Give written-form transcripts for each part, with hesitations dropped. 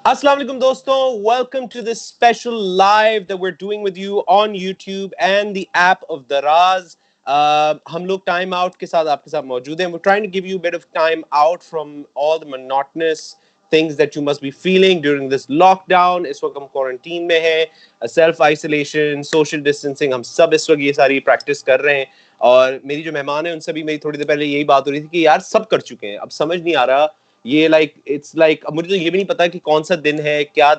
Assalamu alaikum दोस्तों, welcome to this special live that we're doing with you on YouTube and the app of Daraz. हम लोग time out के साथ आपके साथ मौजूद हैं. We're trying to give you a bit of time out from all the monotonous things that you must be feeling during this lockdown. इस वक्त हम quarantine में हैं, self isolation, social distancing. हम सब इस वक्त ये सारी practice कर रहे हैं. और मेरी जो मेहमान हैं उनसे भी मेरी थोड़ी देर पहले यही बात हो रही थी कि यार सब कर चुके हैं, अब समझ नहीं आ रहा ये इट्स अब मुझे तो ये भी नहीं पता कि कौन सा दिन है, क्या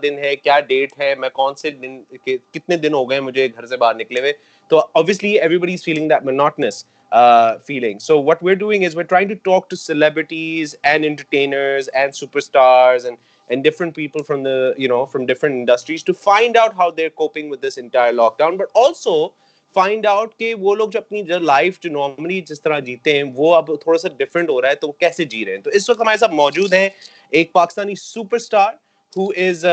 डेट है, मैं कौन से दिन कितने दिन हो गए मुझे घर से बाहर निकले हुए. तो obviously everybody is feeling that monotonous feeling. So what we're doing is we're trying to talk to celebrities and entertainers and superstars and different people from from different industries to find out how they're coping with this entire lockdown, but also find out कि वो लोग जो अपनी जो life जो normally जिस तरह जीते हैं वो अब थोड़ा सा डिफरेंट हो रहा है, तो कैसे जी रहे हैं. तो इस वक्त हमारे साथ मौजूद हैं एक Pakistani superstar who is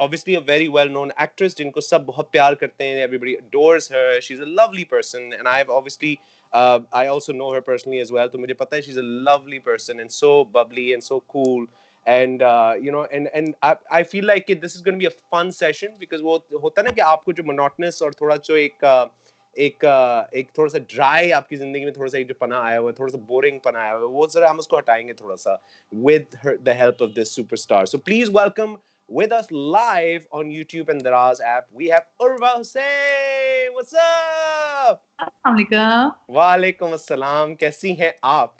obviously a very well known actress जिनको सब बहुत प्यार करते हैं. Everybody adores her. She's a lovely person and I've obviously I also know her personally as well. तो मुझे पता है she's a lovely person and so bubbly and so cool. And and I feel like this is going to be a fun session because वो होता है ना कि आपको जो monotonous और थोड़ा जो एक थोड़ा सा ड्राई आपकी जिंदगी में थोड़ा सा एक जो पना आया हुआ है, थोड़ा सा बोरिंग पना आया हुआ है, वो जरा हम उसको हटाएंगे थोड़ा सा with the help of this superstar. So please welcome with us live on YouTube and Daraz app we have Urwa Hocane. What's up? अस्सलाम वालेकुम. वालेकुम अस्सलाम. कैसी हैं आप?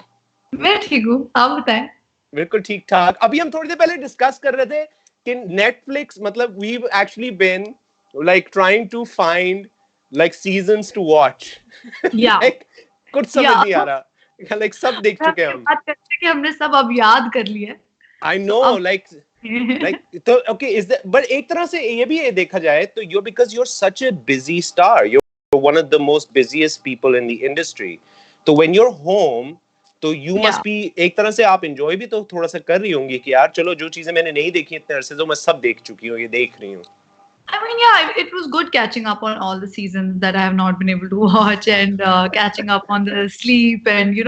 मैं ठीक हूँ, आप बताएं. बिल्कुल ठीक ठाक. अभी हम थोड़ी देर पहले डिस्कस कर रहे थे कि Netflix मतलब we've actually been like trying to find like seasons to watch. Yeah. like कुछ समझ नहीं आ रहा. like सब देख चुके हैं हम. बात करते कि हमने सब अब याद कर लिया. I know like तो okay is that but एक तरह से ये भी देखा जाए तो because you're such a busy star, you're one of the most busiest people in the industry. तो when you're home तो you must be एक तरह से आप enjoy भी तो थोड़ा सा कर रही होंगी कि यार चलो जो चीजें मैंने नहीं देखी इतने अरसे से मैं सब देख चुकी हूँ, ये देख रही हूँ. I mean, yeah, it was good catching up on all the seasons that I have not been able to watch and catching up on the sleep and ये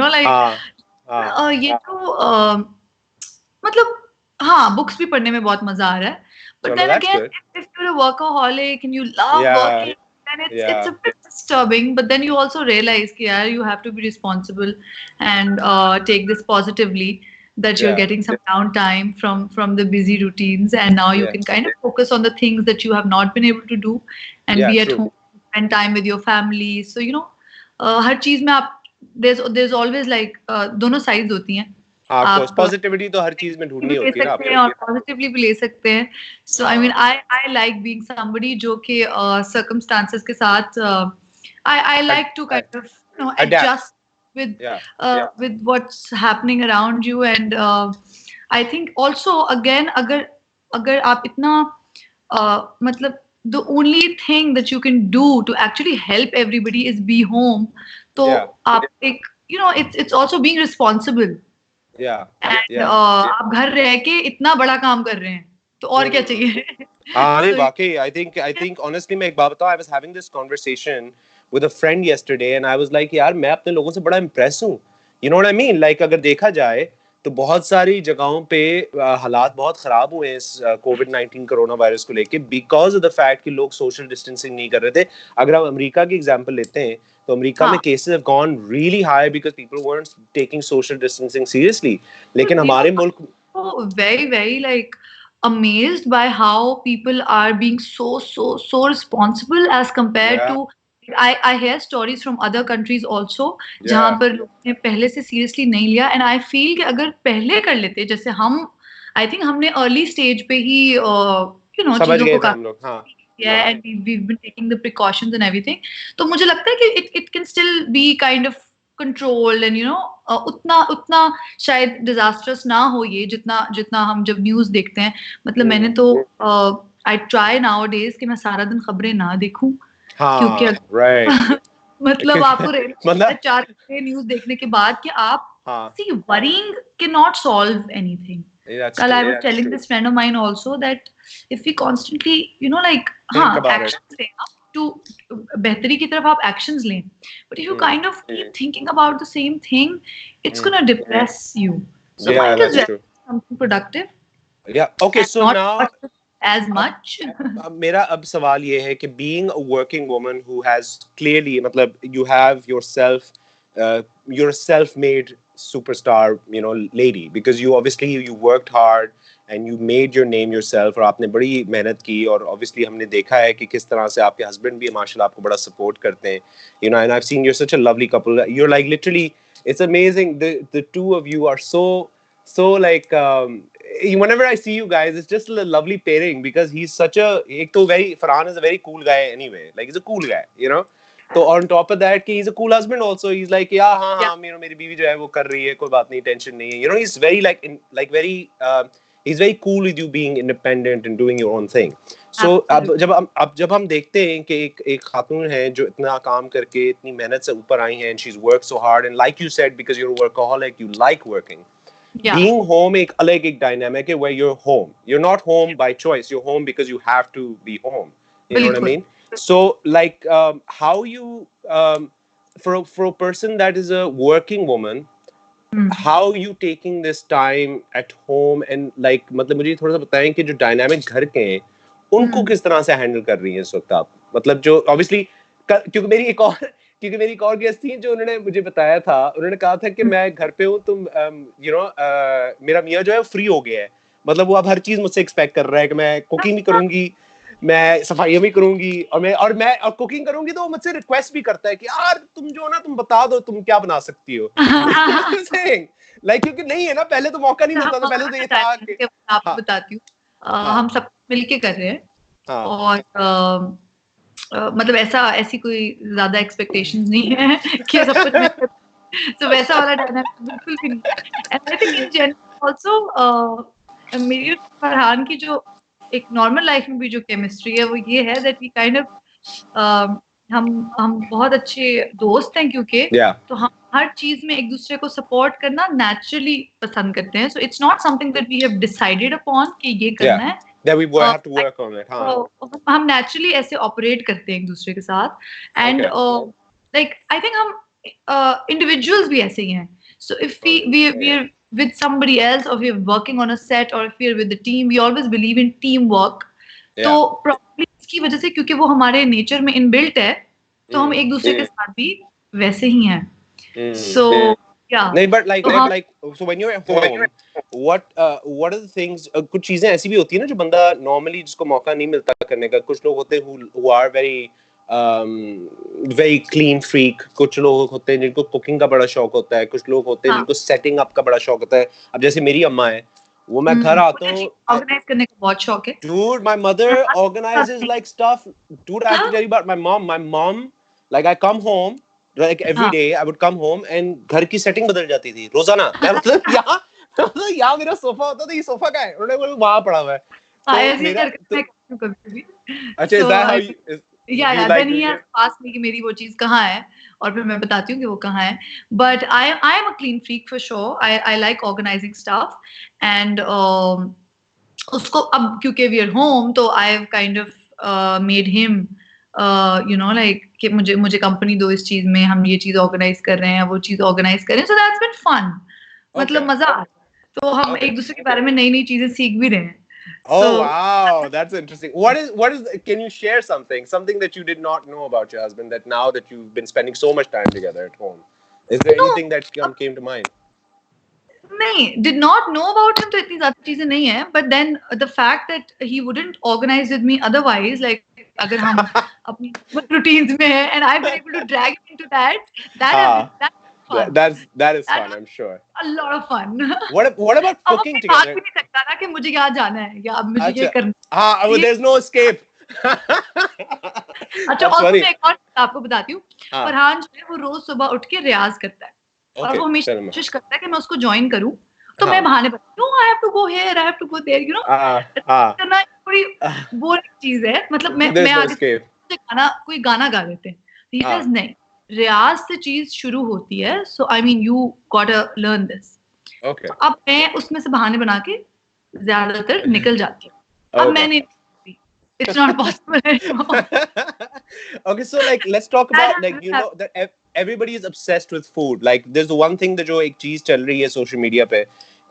तो मतलब हाँ books भी पढ़ने में बहुत मजा आ रहा है. But then again, if you're a workaholic and you love working, then it's a bit disturbing. But then you also realize that you have to be responsible and take this positively. That you're getting some downtime from the busy routines, and now you can kind of focus on the things that you have not been able to do, and be at home, spend time with your family. So हर चीज में आप there's always like दोनों sides होती हैं. आप positivity तो हर चीज में ढूंढनी होती है ना आपको, और पॉजिटिवली भी ले सकते हैं. So I mean I like being somebody जो कि circumstances के साथ I like to kind of adjust with what's happening around you, and I think also again अगर आप इतना मतलब the only thing that you can do to actually help everybody is be home. तो आप एक it's also being responsible. आप घर रह के इतना बड़ा काम कर रहे हैं तो और क्या चाहिए. अरे वाकई I think honestly मैं एक बात बताऊं, I was having this conversation with a friend yesterday and I was like यार मैं अपने लोगों से बड़ा impress हूँ. You know what I mean? Like अगर देखा जाए तो बहुत सारी जगहों पे हालात बहुत खराब हुए इस कोविड-19 कोरोना वायरस को लेके because of the fact कि लोग social distancing नहीं कर रहे थे. अगर हम अमेरिका की एग्जांपल लेते हैं तो अमेरिका में cases have gone really high because people weren't taking social distancing seriously. लेकिन हमारे मुल्क very very like amazed by how people are being so responsible as compared to I hear stories from other countries also जहाँ पर लोगों ने पहले से seriously नहीं लिया, and I feel कि अगर पहले कर लेते जैसे हम I think हमने early stage पे ही चीजों को and we've been taking the precautions and everything. तो मुझे लगता है कि it can still be kind of controlled and उतना शायद disastrous ना हो ये जितना हम जब न्यूज़ देखते हैं. मतलब मैंने तो I try nowadays कि मैं सारा दिन खबरें ना देखूं क्योंकि मतलब आपको 4 घंटे न्यूज़ देखने के बाद कि आप see worrying cannot solve anything. Kal I was telling this friend of mine also that if we constantly actions लें to बेहतरी की तरफ आप actions लें, but if you kind of keep thinking about the same thing, it's gonna depress you. So that's true. Something productive. Yeah. Okay. and So not now, watch it as अब much. मेरा अब सवाल ये है कि being a working woman who has clearly मतलब you have yourself, you're a self-made superstar, you know, lady, because you obviously you worked hard and you made your name yourself, और आपने बड़ी मेहनत की, और obviously हमने देखा है कि किस तरह से आपके husband भी माशाल्लाह आपको बड़ा support करते हैं, you know, and I've seen you're such a lovely couple. You're like literally, it's amazing. The two of you are so like whenever I see you guys, it's just a lovely pairing, because he's such a ek to very Farhan is a very cool guy anyway. Like he's a cool guy, you know. So on top of that, he's a cool husband also. He's like, yeah, हाँ Yeah, हाँ, you know, मेरी बीवी जो है वो कर रही है, कोई बात नहीं, tension नहीं है. You know, he's very like like very he's very cool with you being independent and doing your own thing. So absolutely. अब जब हम देखते हैं कि एक खातून है जो इतना काम करके इतनी मेहनत से ऊपर आई हैं, and she's worked so hard, and like you said, because you're a workaholic, you like working. Yeah, Being home एक अलग एक dynamic है, where you're home. You're not home by choice. You're home because you have to be home. You know what I बिल्कुल. mean? So like how you for a person that is a working woman, Hmm. how you taking this time at home, and like मतलब मुझे थोड़ा सा बताएं कि जो dynamic घर के हैं उनको Hmm. किस तरह से हैंडल कर रही हैं इस वक्त आप, मतलब जो ऑब्वियसली, क्योंकि मेरी एक और गेस्ट थी जो उन्होंने मुझे बताया था, उन्होंने कहा था कि मैं घर पे हूँ, तुम यू नो मेरा मियाँ जो है वो फ्री हो गया है, मतलब वो अब हर चीज मुझसे एक्सपेक्ट कर रहा है कि मैं कुकिंग भी करूंगी, मैं सफाइयाँ भी करूंगी, और कुकिंग करूंगी तो वो मुझसे रिक्वेस्ट भी करता है कि यार तुम जो ना तुम बता दो तुम क्या बना सकती हो. saying, like, क्योंकि नहीं है ना, पहले तो मौका नहीं हम मिलता था, पहले तो हमारा ये था डायनामिक कि है, मैं आपको हाँ बताती हूँ. हाँ हम सब मिलके कर रहे हैं. हाँ और मतलब ऐसी कोई ज्यादा एक्सपेक्टेशंस नहीं है कि सब कुछ मैं करूँ. तो वैसा वाला डायनामिक बिल्कुल भी नहीं है. And I think in general also मेरी और फरहान की जो एक नॉर्मल लाइफ में भी जो केमिस्ट्री है वो ये है दैट वी काइंड ऑफ हम बहुत अच्छे दोस्त हैं, क्योंकि yeah तो हम हर चीज में एक दूसरे को सपोर्ट करना नेचुरली पसंद करते हैं. So it's not something that we have decided upon कि ये yeah करना है. that we a, have to work on it, हाँ. हम नेचुरली ऐसे ऑपरेट करते हैं एक दूसरे के साथ. And Okay. Like I think हम इंडिविजुअल्स भी ऐसे ही हैं. So if we are with somebody else, or we're working on a set, or if we're with the team, we always believe in teamwork. तो Yeah. probably इसकी वजह से, क्योंकि वो हमारे नेचर में इनबिल्ट है, तो हम एक दूसरे के साथ भी वैसे ही हैं. सो या नहीं, but like तो हम so when you're at home, what are the things, कुछ चीजें ऐसी भी होती है ना जो बंदा normally जिसको मौका नहीं मिलता करने का. कुछ लोग होते हैं who are very very clean freak, कुछ लोग होते हैं जिनको कुकिंग का बड़ा शौक होता है, कुछ लोग होते हैं हाँ. जिनको सेटिंग अप का बड़ा शौक होता है. अब जैसे मेरी अम्मा है, वो मैं घर आता मुझे हूँ, चीज ऑर्गेनाइज करने का बहुत शौक है. dude, my mother organizes like stuff. Dude, I have to tell you about my mom. My mom, like I come home, like every हाँ. day I would come home and घर की सेटिंग बदल जाती थी रोजाना. मैं मतलब यहाँ मेरा सोफा होता था, ये सोफा का है, उन्होंने बोला वहां पड़ा हुआ है. हाँ, तो ऐसे ही मेरा करके मैं करती हूँ कभी कभी. अच्छा, is so that how you या like then he doing it? पास में कि मेरी वो चीज कहाँ है, और फिर मैं बताती हूँ कि वो कहाँ है. But I am a clean freak for sure. I like organising stuff. And उसको अब क्योंकि वी आर होम, तो I have kind of made him you know like कि मुझे मुझे कंपनी दो इस चीज में, हम ये चीज ऑर्गेनाइज कर रहे हैं, वो चीज ऑर्गेनाइज कर रहे हैं. So that's been fun. मतलब Okay. मजा आ रहा है. तो हम Okay. एक दूसरे के बारे में नई नई चीजें सीख भी रहे हैं. Oh so wow, that's interesting. What is can you share something that you did not know about your husband, that now that you've been spending so much time together at home? Is there no, anything that came to mind? नहीं, did not know about him तो इतनी ज्यादा चीजें नहीं है. But then the fact that he wouldn't organise with me otherwise, like अगर हम अपनी रूटीन्स में है and I been able to drag into that has Ah, been fun. that is that fun, I'm sure. A lot of fun. What about अब cooking अपनी भाग together? भी नहीं सकता ना कि मुझे यहाँ जाना है या अब मुझे ये Acha. करना Ah, है. well, ये there's no escape. अच्छा, That's ऑल्सो मैं funny. एक और चीज़ आपको बताती हूँ. Ah, फरहान जो है वो रोज सुबह उठ के रियाज करता है, और वो okay. हमेशा Tell me. कोशिश करता है कि मैं उसको ज्वाइन करूँ. तो मैं हाँ. बहाने बताती हूँ, I have to go here, I have to go there, you know. Ah, ah. करना थोड़ी बोरिंग चीज है. मतलब मैं There's no आगे escape. से कोई गाना गा देते हैं. ही सेज Ah, नहीं, रियाज से चीज शुरू होती है. So I mean you got to learn this. okay. तो अब मैं उसमें से बहाने बना के ज्यादातर निकल जाती हूँ. अब मैं Okay. नहीं, it's not possible anymore. Okay, so like let's talk that about, like, you know that everybody is obsessed with food. Like there's the one thing that जो एक चीज चल रही है सोशल मीडिया पे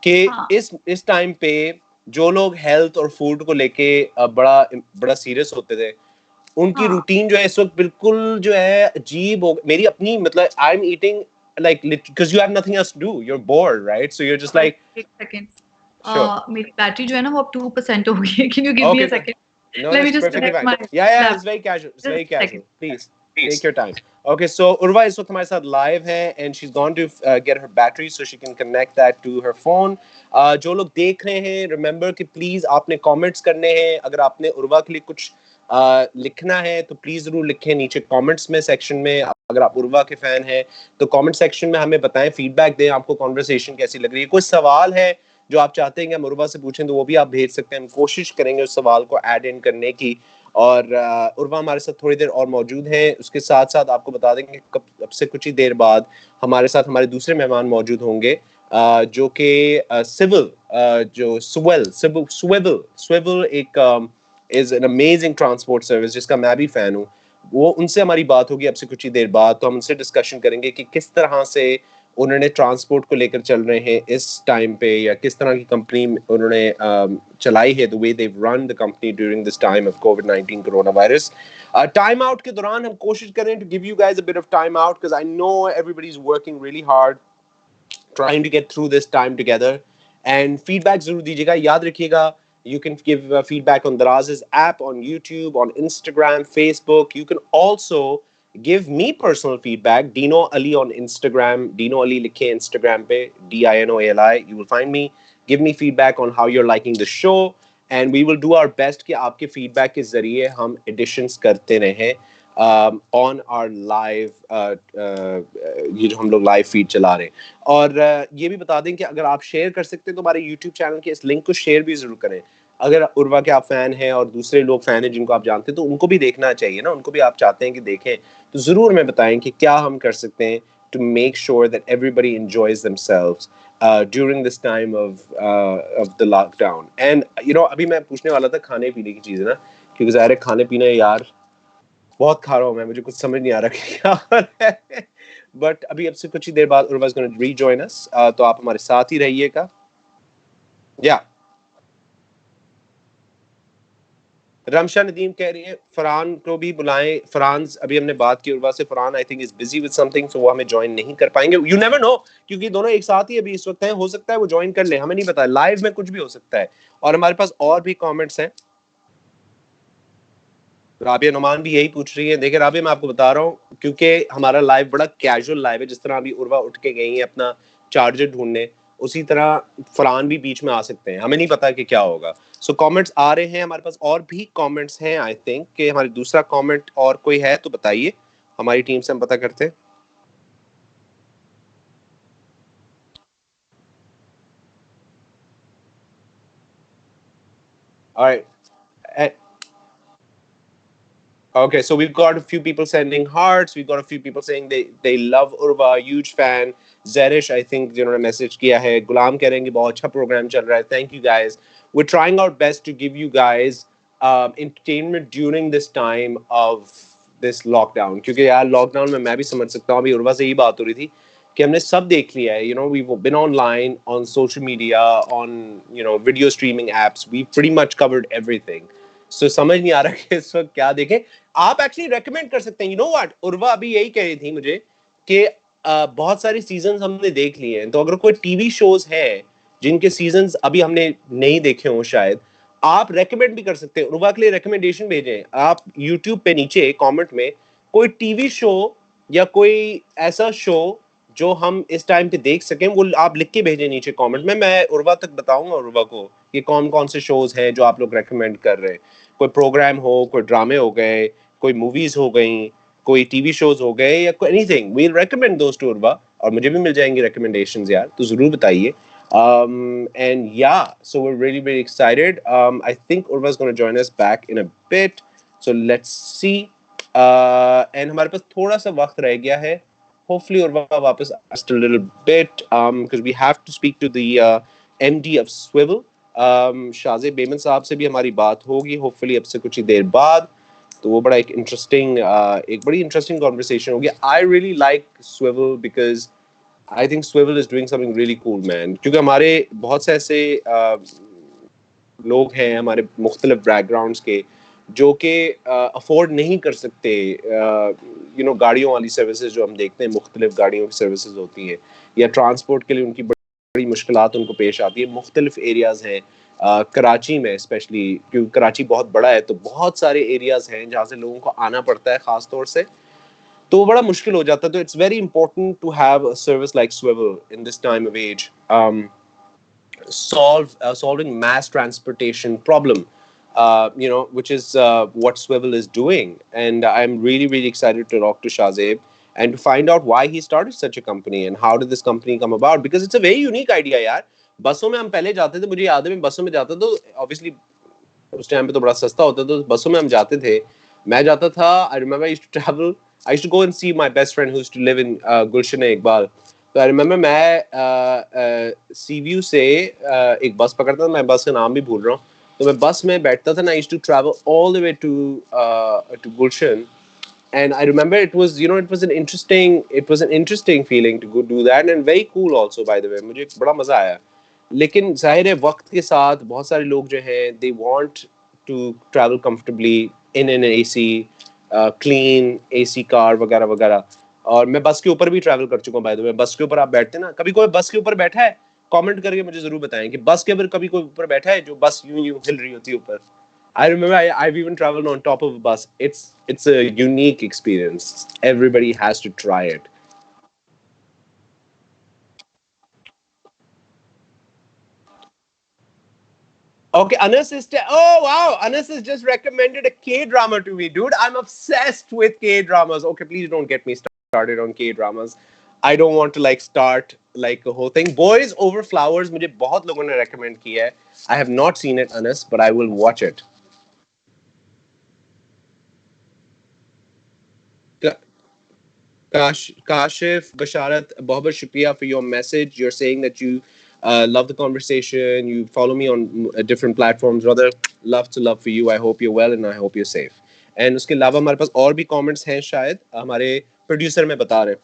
कि हाँ. इस टाइम पे जो लोग हेल्थ और फूड को लेके बड़ा बड़ा सीरियस होते थे, उनकी हाँ रूटीन जो है इस वक्त बिल्कुल जो है अजीब हो, मेरी अपनी मतलब I am eating like because you have nothing else to do, you're bored, right? So you're just एक like, एक सेकेंड sure. मेरी बैटरी जो है ना वो अब 2% हो गई है. Can you give me a Okay, good. Second? No, let me that's just perfectly connect fine. My Yeah, it's laptop. very casual. It's very just a casual. Second. Please take your time. Okay, so Urva इस वक्त हमारे साथ live है and she's gone to get her battery so she can connect that to her phone. जो लोग देख रहे हैं, remember कि please आपने comments करने हैं. अगर आपने उर्वा के लिए कुछ लिखना है तो प्लीज जरूर लिखें नीचे कमेंट्स में सेक्शन में. अगर आप उर्वा के फैन हैं तो कमेंट सेक्शन में हमें बताएं, फीडबैक दें, आपको कॉन्वर्सेशन कैसी लग रही है. कोई सवाल है जो आप चाहते हैं कि हम उर्वा से पूछें तो वो भी आप भेज सकते हैं. हम कोशिश करेंगे उस सवाल को ऐड इन करने की. और उर्वा हमारे साथ थोड़ी देर और मौजूद हैं. उसके साथ साथ आपको बता देंगे कब अब से कुछ ही देर बाद हमारे साथ हमारे दूसरे मेहमान मौजूद होंगे जो कि सिविल जो स्वेबल एक is an amazing transport service जिसका मैं भी फैन हूँ. वो उनसे हमारी बात होगी अब से कुछ ही देर बाद. तो हम उनसे डिस्कशन करेंगे कि किस तरह से उन्होंने ट्रांसपोर्ट को लेकर चल रहे हैं इस टाइम पे, या किस तरह की कंपनी उन्होंने चलाई है, the way they run the company during this time of कोविड-19 कोरोना वायरस. टाइम आउट के दौरान हम कोशिश करें to give you guys a bit of time out because I know everybody is working really hard trying to get through this time together. And feedback जरूर दीजिएगा. याद रखिएगा, you can give feedback on Daraz's app, on YouTube, on Instagram, Facebook. You can also give me personal feedback. Dino Ali on Instagram. Dino Ali लिखे Instagram पे DINOALI. You will find me. Give me feedback on how you're liking the show. And we will do our best कि आपके feedback के जरिए हम additions करते रहें on our live ये जो हम लोग live feed चला रहे हैं. और ये भी बता दें कि अगर आप शेयर कर सकते हैं तो हमारे YouTube चैनल के इस लिंक को शेयर भी जरूर करें. अगर उर्वा के आप फैन हैं और दूसरे लोग फैन हैं जिनको आप जानते हैं तो उनको भी देखना चाहिए ना, उनको भी आप चाहते हैं कि देखें तो जरूर हमें बताएं कि क्या हम कर सकते हैं to make sure that everybody enjoys themselves during this time of the lockdown. And you know अभी मैं पूछने वाला था खाने पीने की चीज़ ना, क्योंकि ज़ाहिर है खाने पीने यार बहुत खा रहा हूँ मैं, मुझे कुछ समझ नहीं आ रहा कि क्या हो रहा है. बट अभी अब से कुछ ही देर बाद उर्वा इज गोना रीजॉइन अस, तो आप हमारे साथ ही रहिएगा. या रमशा नदीम कह रही है फरहान को भी बुलाएं. फरहान अभी हमने बात की उर्वा से, Farhan I think is busy with something so वो हमें ज्वाइन नहीं कर पाएंगे. यू नेवर नो, क्योंकि दोनों एक साथ ही अभी इस वक्त हैं, हो सकता है वो ज्वाइन कर ले, हमें नहीं पता, लाइव में कुछ भी हो सकता है. और हमारे पास और भी कमेंट्स हैं. राबिया नुमान भी यही पूछ रही है. देखिए राबिया मैं आपको बता रहा हूँ क्योंकि हमारा लाइव बड़ा कैजुअल लाइव है, जिस तरह अभी उर्वा उठ के गई है अपना चार्जर ढूंढने, उसी तरह फरहान भी बीच में आ सकते हैं, हमें नहीं पता कि क्या होगा. सो कमेंट्स आ रहे हैं, हमारे पास और भी कमेंट्स हैं. आई थिंक कि हमारी दूसरा कमेंट और कोई है तो बताइए, हमारी टीम से हम पता करते हैं. Alright. Okay, so we've got a few people sending hearts. We've got a few people saying they love Urwa, huge fan. Zerish, I think, जिन्होंने मैसेज किया है. गुलाम कह रहे हैं कि बहुत अच्छा प्रोग्राम चल रहा है. Thank you guys. We're trying our best to give you guys entertainment during this time of this lockdown. क्योंकि यार लॉकडाउन में मैं भी समझ सकता हूँ. अभी उर्वा से यही बात हो रही थी कि हमने सब देख लिया है. You know, we've been online, on social media, on video streaming apps. We've pretty much covered everything. So समझ नहीं आ रहा कि इस वक्त क्या देखें. आप एक्चुअली रेकमेंड कर सकते हैं. यू नो व्हाट, उर्वा अभी यही कह रही थी मुझे कि बहुत सारी सीजन हमने देख लिए हैं, तो अगर कोई टीवी शोज हैं जिनके सीजन अभी हमने नहीं देखे हो शायद, आप रेकमेंड भी कर सकते हैं. उर्वा के लिए रिकमेंडेशन भेजें आप यूट्यूब पे नीचे कमेंट में, कोई टीवी शो या कोई ऐसा शो जो हम इस टाइम पे देख सकें, वो आप लिख के भेजें नीचे कमेंट में. मैं उर्वा तक बताऊंगा उर्वा को कि कौन कौन से शोज हैं जो आप लोग रेकमेंड कर रहे हैं. कोई प्रोग्राम हो, कोई ड्रामे हो गए, कोई मूवीज हो गई, कोई टीवी शोज हो गए, या कोई anything, we recommend those to Urwa. और मुझे भी मिल जाएंगी रिकमेंडेशंस यार, तो जरूर बताइए. And yeah, so we're really very excited. I think Urva is going to join us back in a bit. So let's see. And हमारे पास थोड़ा सा वक्त रह गया है. Hopefully Urva वापस just a little bit because we have to speak to the MD of Swivel. शाज़े बेमन साहब से भी हमारी बात होगी होपफुली अब से कुछ ही देर बाद. तो वो बड़ा एक बड़ी इंटरेस्टिंग कॉन्वर्सेशन होगी. I really like swivel because I think swivel is doing something really cool man. क्योंकि हमारे बहुत से ऐसे लोग हैं हमारे मुख्तलिफ बैकग्राउंड्स के, जो कि अफोर्ड नहीं कर सकते गाड़ियों वाली सर्विसेज जो हम देखते हैं, मुख्तलिफ गाड़ियों की सर्विसेज होती हैं, या ट्रांसपोर्ट के लिए उनकी बड़ी मुश्किलात उनको पेश आती है। मुख्तलिफ एरियाज़ हैं कराची में स्पेशली, क्योंकि कराची बहुत बड़ा है, तो बहुत सारे एरियाज़ हैं जहाँ से लोगों को आना पड़ता है ख़ास तौर से, तो वो बड़ा मुश्किल हो जाता है। तो it's very important to have a service like स्विvel in this time of age, solving mass transportation problem, which is what Swivel is doing. And I'm really, really excited to talk to Shazeb and to find out why he started such a company and how did this company come about, because it's a very unique idea यार. बसों में हम पहले जाते थे, मुझे याद है मैं बसों में जाता तो ऑब्वियसली उस टाइम पे तो बड़ा सस्ता होता, तो बसों में हम जाते थे, मैं जाता था। I remember I used to travel, I used to go and see my best friend who used to live in Gulshan Iqbal. तो आई रिमेंबर मैं सी व्यू से एक बस पकड़ता था, मैं बस का नाम भी भूल रहा हूँ, तो मैं बस में बैठता था ना, I used to travel all the way to Gulshan, and I remember it was an interesting feeling to go do that, and very cool also by the way, मुझे बड़ा मजा आया। लेकिन जाहिर है वक्त के साथ बहुत सारे लोग जो हैं they want to travel comfortably in an AC clean AC car वगैरह वगैरह, और मैं बस के ऊपर भी ट्रैवल कर चुका हूँ बाय द वे। बस के ऊपर आप बैठते हैं ना, कभी कोई बस के ऊपर बैठा है? कमेंट करके मुझे जरूर बताएं कि बस के ऊपर कभी कोई ऊपर बैठा है जो बस यूं यूं हिल रही होती है ऊपर। I remember I've even traveled on top of a bus. It's a unique experience. Everybody has to try it. Okay, Anas is oh wow, Anas has just recommended a K drama to me, dude. I'm obsessed with K dramas. Okay, please don't get me started on K dramas. I don't want to like start like a whole thing. Boys Over Flowers मुझे बहुत लोगों ने recommend किया है. I have not seen it, Anas, but I will watch it. Kashif, Basharat, Bahbar Shukriya for your message. You're saying that you love the conversation. You follow me on different platforms. Rather, love to love for you. I hope you're well and I hope you're safe. And उसके अलावा हमारे पास और भी comments हैं शायद हमारे producer में बता रहे हैं.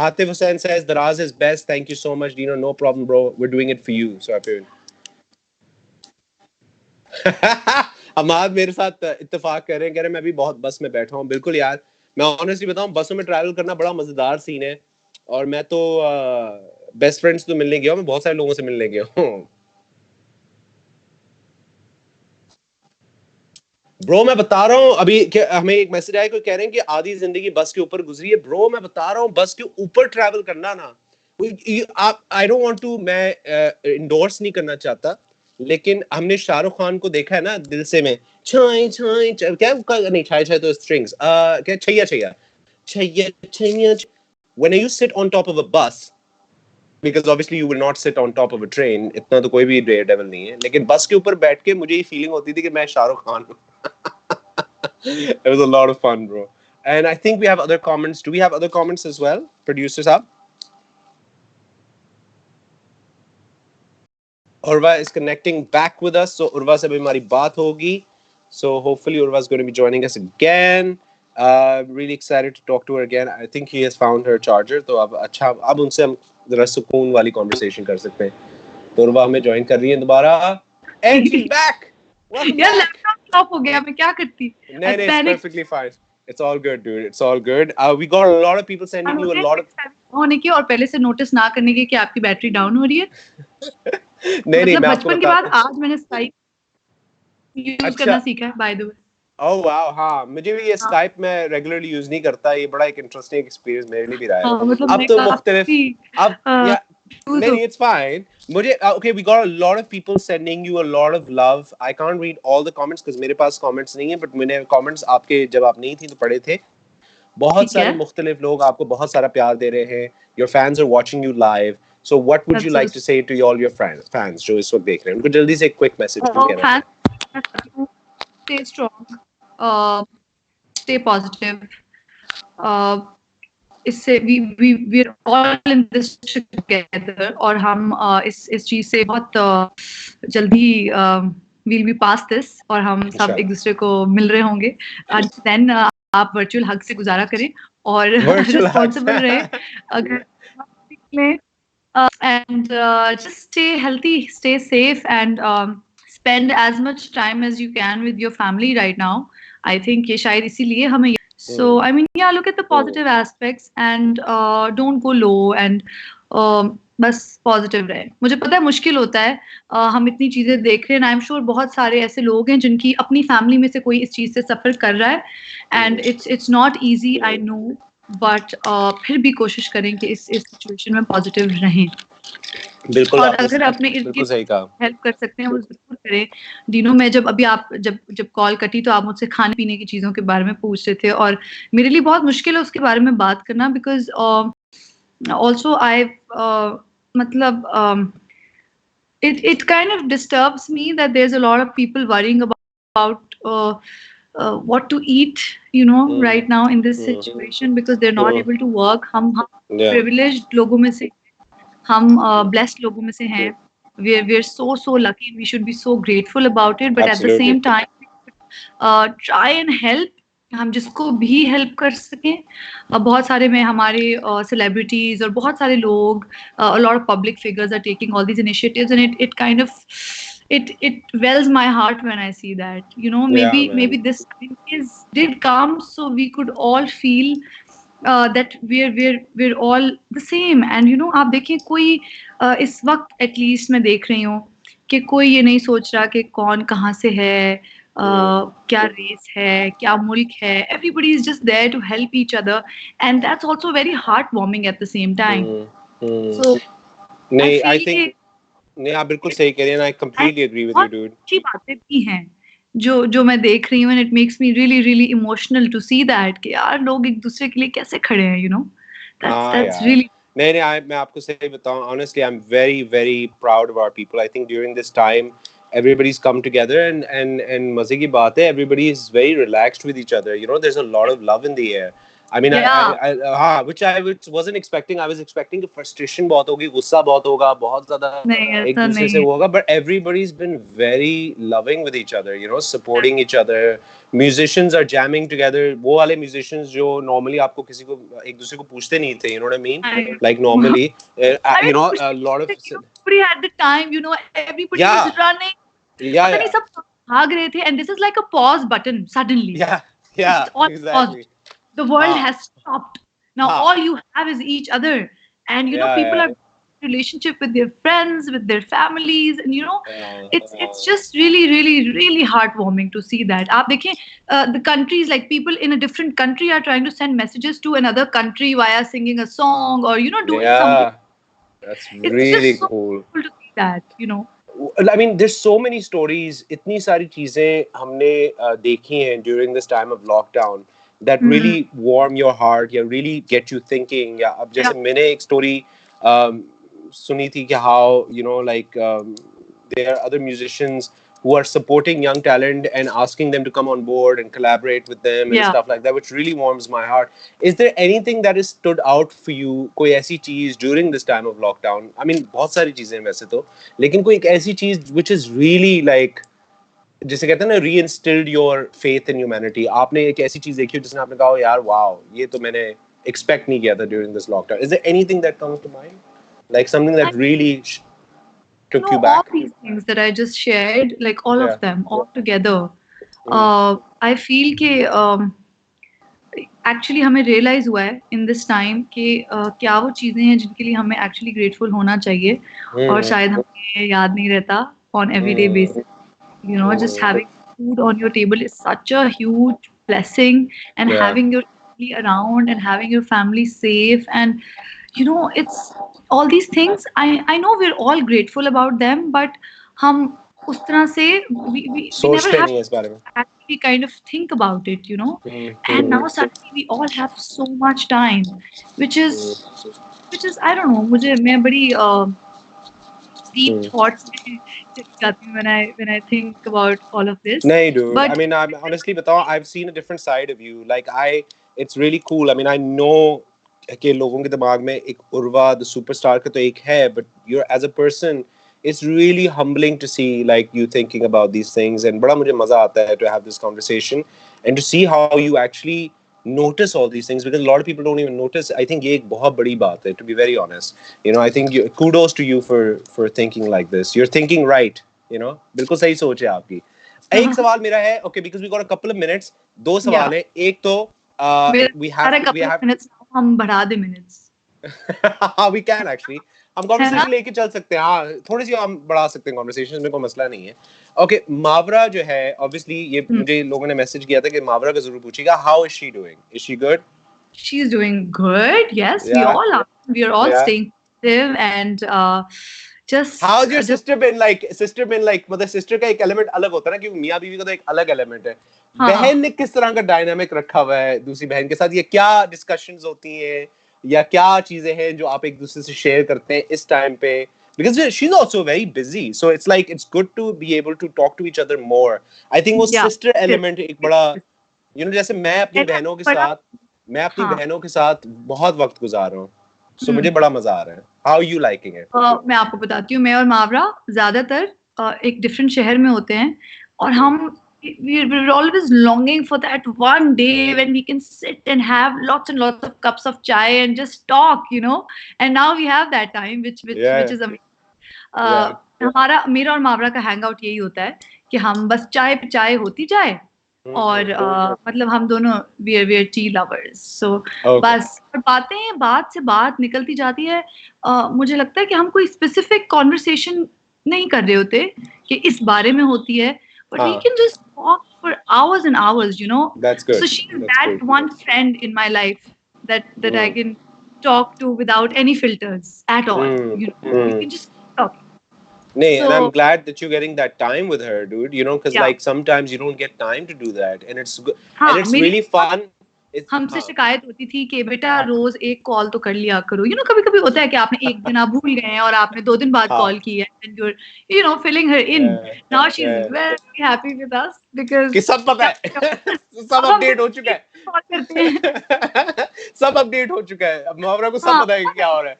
Atif Hussain says Daraz is best. Thank you so much, Dino. No problem, bro. We're doing it for you. So I Hammad मेरे साथ इत्तेफाक कर रहे हैं, कह रहे हैं मैं भी बहुत बस में बैठा हूँ। बिल्कुल यार, मैं ऑनेस्टली बताऊं, बसों में ट्रैवल करना बड़ा मजेदार सीन है। और मैं तो बेस्ट फ्रेंड्स तो मिलने गया हूँ, मैं बहुत सारे लोगों से मिलने गया हूँ। ब्रो मैं बता रहा हूँ अभी हमें एक मैसेज आया, कोई कह रहे हैं कि आधी जिंदगी बस के ऊपर गुजरी है। ब्रो मैं बता रहा हूँ, बस के ऊपर ट्रैवल करना ना, आप आई डोंट वांट टू, मैं इंडोर्स नहीं करना चाहता, लेकिन हमने शाहरुख खान को देखा है ना दिल से में, छाई छाई क्या नहीं, छाई छाई तो स्ट्रिंग्स, क्या Chaiyya Chaiyya Chaiyya Chaiyya, when you sit on top of a bus, because obviously you will not sit on top of a train, इतना तो कोई भी डेयर डेविल नहीं है, लेकिन बस के ऊपर बैठ के मुझे ये फीलिंग होती थी कि मैं शाहरुख खान हूँ। It was a lot of fun, bro. And I think we have other comments. Do we have other comments as well, producers up? Urwa is connecting back with us, so Urwa se abhi hamari baat hogi. So hopefully Urwa is going to be joining us again. Really excited to talk to her again. I think he has found her charger. तो अब अच्छा, अब उनसे हम जरा सुकून वाली conversation कर सकते हैं. तो उर्वा हमें join कर रही है दोबारा. And she's back. Welcome यार back. लैपटॉप ऑफ हो गया, मैं क्या करती? नहीं नहीं, it's perfectly fine. It's all good, dude. It's all good. We got a lot of people sending you a lot of होने की और पहले से नोटिस ना करने की कि आपकी बैटरी डाउन हो रही है। नहीं नहीं, मतलब मैं आपको बचपन के बताता बाद हूँ। आज मैंने स्काइप यूज अच्छा, करना सीखा है, बाय द वे। ओह वाह, हाँ मुझे भी ये स्काइप मैं रेगुलरली यूज नहीं करता, ये बड़ा एक इंटरेस्टिंग एक्सपीरियंस मेरे लिए भी रहा है। हाँ, मतलब अब मैं तो मुख्तलिफ, काफी अब या यूज नहीं हो नहीं, इट्स फाइन। मुझे okay, we got a lot of people sending you a lot of love. I can't read all the comments because मेरे पास कमेंट्स नहीं है, बट मैंने कमेंट्स आपके जब आप नहीं थी तो पढ़े थे। बहुत ठीक सारे है। मुख्तलिफ लोग आपको बहुत सारा प्यार दे रहे हैं। Your fans are watching you live, so what would you That's so like to say to all your fans जो इस वक्त देख रहे हैं? उनको जल्दी से एक क्विक मैसेज all कहना fans, चाहें। stay strong, uh, stay positive. Uh, इससे we are all in this together और हम इस चीज से बहुत जल्दी we'll be past this और हम सब एक दूसरे को मिल रहे होंगे। Then आप वर्चुअल हग से गुजारा करें और Virtual hugs. रिस्पॉन्सिबल रहे। अगर में and just stay healthy, stay safe, and spend as much time as you can with your family right now. I think ये शायद इसीलिए हमें so I mean yeah, look at the positive aspects and don't go low and बस positive रहे. मुझे पता है मुश्किल होता है हम इतनी चीजें देख रहे हैं. आई एम श्योर बहुत सारे ऐसे लोग हैं जिनकी अपनी फैमिली में से कोई इस चीज से सफर कर रहा है and it's not easy I know but फिर भी कोशिश करें कि इस सिचुएशन में पॉजिटिव रहें. बिल्कुल और आपने अगर अपने इर्द बिल्कुल गिर्द सही कहा. हेल्प कर सकते हैं वो जरूर करें. डिनो मैं जब अभी आप जब जब कॉल कटी तो आप मुझसे खाने पीने की चीजों के बारे में पूछ रहे थे और मेरे लिए बहुत मुश्किल है उसके बारे में बात करना बिकॉज ऑल्सो आई मतलब it kind of disturbs me that there's a lot of people worrying about what to eat, you know, right now in this situation because they're not able to work. हम Yeah, privileged लोगों में से हम blessed लोगों में से हैं. We're so lucky. We should be so grateful about it. But at the absolutely. same time, try and help. हम जिसको भी हेल्प कर सकें. बहुत सारे में हमारे सेलिब्रिटीज और बहुत सारे लोग a lot of public figures are taking all these initiatives and it kind of it wells my heart when I see that, you know, Yeah, man. maybe this time is did come so we could all feel that we're all the same and you know आप देखिए कोई इस वक्त at least मैं देख रही हूँ कि कोई ये नहीं सोच रहा कि कौन कहाँ से है क्या रेस है क्या मुल्क है. Everybody is just there to help each other and that's also very heartwarming at the same time. So I नहीं, I feel think कि नहीं, आप बिल्कुल सही कह रही हैं. I completely agree with you, बहुत dude. अच्छी बातें भी हैं जो मैं देख रही हूँ and it makes me really emotional to see that कि यार लोग एक दूसरे के लिए कैसे खड़े हैं, you know. हाँ That's यार. really नहीं नहीं, मैं आपको सही बताऊं, honestly I'm very proud of our people. I think during this time everybody's come together and मजे की बात है, everybody is very relaxed with each other, you know. There's a lot of love in the air. I mean, yeah. हाँ, which wasn't expecting. I was expecting कि frustration बहुत होगी, गुस्सा बहुत होगा, बहुत ज़्यादा नहीं एक ऐसा दूसरे नहीं से है. वो होगा, but everybody's been very loving with each other, you know, supporting each other. Musicians are jamming together. वो वाले musicians जो normally आपको किसी को एक दूसरे को पूछते नहीं थे, you know what I mean? Like normally, I you mean, know, a मुश्किल lot से, of you know, nobody had the time, you know, everybody was yeah, running. yeah, पता नहीं yeah, सब भाग रहे थे and this is like a pause button suddenly. yeah, It's yeah, all exactly. paused. The world हाँ, has stopped. Now हाँ, all you have is each other. And you know, yeah, people yeah, are in relationship with their friends, with their families, and you know, yeah, it's just really heartwarming to see that. आप देखें, the countries like people in a different country are trying to send messages to another country via singing a song or you know doing something. yeah. That's It's just really so cool. cool to see that, you know. I mean, there's so many stories. इतनी सारी चीजें हमने देखी हैं during this time of lockdown that Hmm. really warm your heart या really get you thinking. या अब Yeah. जैसे मैंने एक story सुनी थी कि how, you know, like there are other musicians who are supporting young talent and asking them to come on board and collaborate with them and Yeah. stuff like that, which really warms my heart. Is there anything that has stood out for you? कोई ऐसी चीज during this time of lockdown? I mean, बहुत सारी चीजें हैं वैसे तो, लेकिन कोई एक ऐसी चीज which is really like, जिसे कहते हैं ना, reinstilled your faith in humanity. आपने एक ऐसी चीज देखी हो जिसने आपने कहा यार wow, ये तो मैंने expect नहीं किया था during this lockdown. Is there anything that comes to mind? Like something I that really took know you all back? these things that I just shared, like all Yeah. of them, all together. Mm. I feel कि actually हमें realise हुआ है इन this time कि क्या वो चीज़ें हैं जिनके लिए हमें एक्चुअली ग्रेटफुल होना चाहिए और Mm. शायद हमें याद नहीं रहता on everyday Mm. Basis. You know, just Mm. having food on your table is such a huge blessing, and Yeah. having your family around and having your family safe, and you know, it's all these things. I know we're all grateful about them, but हम उस तरह से we never सोचते have नहीं है इस बारे में. actually kind of think about it, you know. Mm. And Mm. now suddenly we all have so much time, which is I don't know. मुझे मैं बड़ी deep Mm. thoughts में चली जाती हूँ when I think about all of this. नहीं, dude. I But mean, I'm honestly बताऊँ, I've seen a different side of you. Like it's really cool. I mean, I know कि लोगों के दिमाग में एक उर्वा the superstar का तो एक है, but you're as a person, it's really humbling to see like you thinking about these things, and बड़ा मुझे मजा आता है to have this conversation and to see how you actually notice all these things, because a lot of people don't even notice. I think ये एक बहुत बड़ी बात है, to be very honest. I think kudos to you for thinking like this. You're thinking right. बिल्कुल सही सोच है आपकी. एक सवाल मेरा है, okay, because we got a couple of minutes. दो सवाल है. एक तो we have minutes हम बढ़ा दे minutes. we can actually. हम कॉन्वर्सेशन लेके चल सकते हैं. हाँ, थोड़ी सी हम बढ़ा सकते हैं कॉन्वर्सेशन में, कोई मसला नहीं है. ओके, मावरा जो है, ऑब्वियसली ये मुझे लोगों ने मैसेज किया था कि मावरा का जरूर पूछिएगा, how is she doing? Is she good? She is doing good. Yes, we all are. We are all staying positive and just. How's your sister been like? मतलब सिस्टर का एक एलिमेंट अलग होता है ना, क्योंकि मियाँ बीवी का तो एक अलग एलिमेंट है. बहन ने किस तरह का डायनामिक रखा हुआ है दूसरी बहन के साथ? ये क्या डिस्कशंस होती हैं या क्या चीजें हैं जो आप एक दूसरे से शेयर करते हैं इस टाइम पे? Because she's also very busy, so it's like it's good to be able to talk to each other more. I think वो sister element एक बड़ा, जैसे मैं अपनी बहनों के साथ बहुत वक्त गुजार रहा हूँ, so मुझे बड़ा मजा आ रहा है. How are you liking it? मैं आपको बताती हूँ, मैं और मावरा ज्यादातर एक डिफरेंट शहर में होते हैं, और हम we're always longing for that one day when we can sit and have lots and lots of cups of chai and just talk, and now we have that time, which is amazing. हमारा, मेरा और मावरा का hang out यही होता है कि हम बस चाय पे चाय होती जाए, और मतलब हम दोनों we are tea lovers, so बस बात से बात निकलती जाती है. मुझे लगता है कि हम कोई स्पेसिफिक कॉन्वर्सेशन नहीं कर रहे होते कि इस बारे में होती है, but we can just talk for hours and hours, That's good. So she's that one friend in my life that I can talk to without any filters at all. We can just talk. And I'm glad that you're getting that time with her, dude. Because like sometimes you don't get time to do that, and it's good, and it's really fun. हमसे शिकायत होती थी कि बेटा रोज एक call तो कर लिया करो. कभी कभी होता है कि आपने एक दिन आप भूल गए हैं और आपने 2 दिन बाद कॉल की है, and you're filling her in. Now she's very happy with us because कि सब पता है, सब अपडेट हो चुका है. सब अपडेट हो चुका है, अब मुहावरा को सब पता है क्या हो रहा है.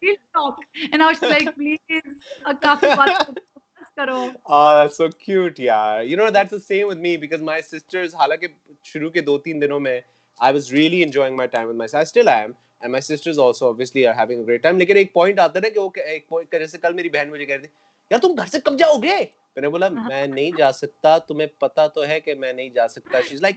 And now she's like, please काफी बात करो. Oh, that's so cute, yeah. That's the same with me, because my sisters, हालांकि शुरू के 2-3 दिनों में I was really enjoying my time with my sisters. I still am, and my sisters also obviously are having a great time. लेकिन एक point आता है ना कि वो एक point, जैसे कल मेरी बहन मुझे कह रही थी, यार तुम घर से कब जाओगे? मैंने बोला मैं नहीं जा सकता, तुम्हें पता तो है कि मैं नहीं जा सकता. She's like,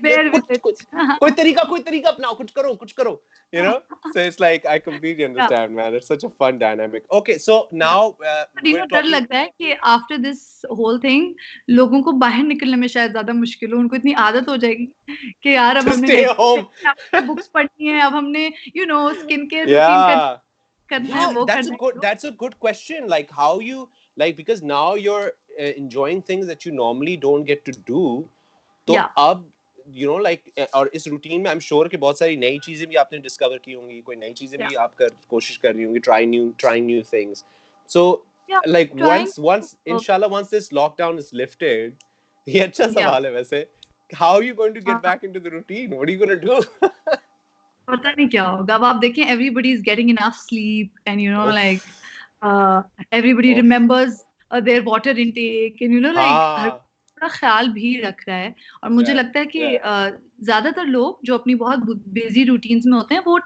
कोई तरीका अपनाओ, कुछ करो. So it's like I completely understand, man. It's such a fun dynamic. Okay, so now डर लगता है कि after this whole thing लोगों को बाहर निकलने में शायद ज्यादा मुश्किल हो. उनको इतनी आदत हो जाएगी कि यार अब हमने बुक्स पढ़नी है, अब हमने स्किन केयर रूटीन करना है, वो करना है. That's a good question. Like how you because now you're enjoying things that you normally don't get to do. तो अब और इस रूटीन में I'm sure कि बहुत सारी नई चीजें भी आपने डिस्कवर की होंगी, कोई नई चीजें भी आप कोशिश कर रही होंगी, trying new things. So like once inshallah, once this lockdown is lifted, ये अच्छा सवाल है वैसे, how are you going to get back into the routine? What are you going to do? पता नहीं क्या होगा. अब आप देखें, everybody is getting enough sleep, and like everybody remembers their water intake, and like ख्याल भी रख रहा है. और मुझे लगता है कि ज्यादातर लोग जो अपनी बहुत बिजी रूटीन्स में होते हैं वो